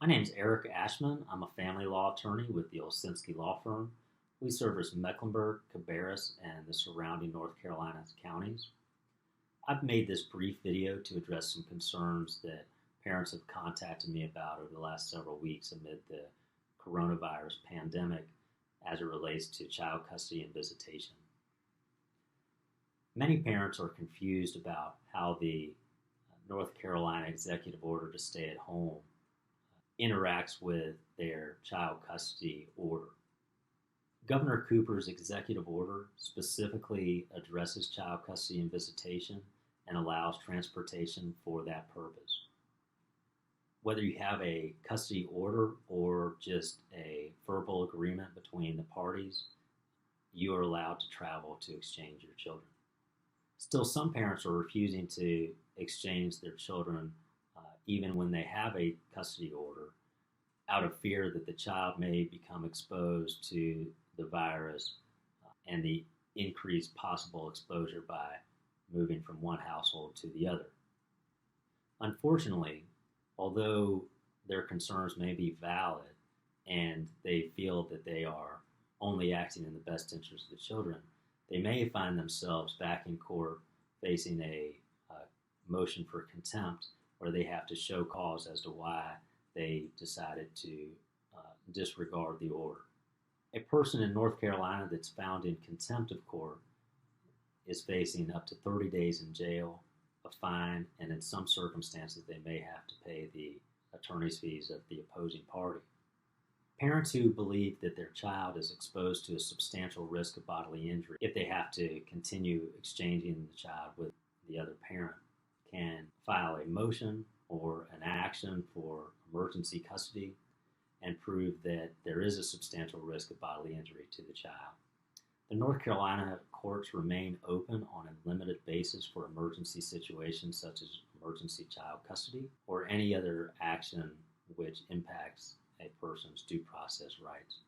My name is Erik Ashman. I'm a family law attorney with the Olsinski Law Firm. We service Mecklenburg, Cabarrus, and the surrounding North Carolina counties. I've made this brief video to address some concerns that parents have contacted me about over the last several weeks amid the coronavirus pandemic as it relates to child custody and visitation. Many parents are confused about how the North Carolina executive order to stay at home interacts with their child custody order. Governor Cooper's executive order specifically addresses child custody and visitation and allows transportation for that purpose. Whether you have a custody order or just a verbal agreement between the parties, you are allowed to travel to exchange your children. Still, some parents are refusing to exchange their children even when they have a custody order, out of fear that the child may become exposed to the virus and the increased possible exposure by moving from one household to the other. Unfortunately, although their concerns may be valid and they feel that they are only acting in the best interest of the children, they may find themselves back in court facing a motion for contempt where they have to show cause as to why they decided to disregard the order. A person in North Carolina that's found in contempt of court is facing up to 30 days in jail, a fine, and in some circumstances they may have to pay the attorney's fees of the opposing party. Parents who believe that their child is exposed to a substantial risk of bodily injury if they have to continue exchanging the child with the other parent can file a motion or an action for emergency custody and prove that there is a substantial risk of bodily injury to the child. The North Carolina courts remain open on a limited basis for emergency situations such as emergency child custody or any other action which impacts a person's due process rights.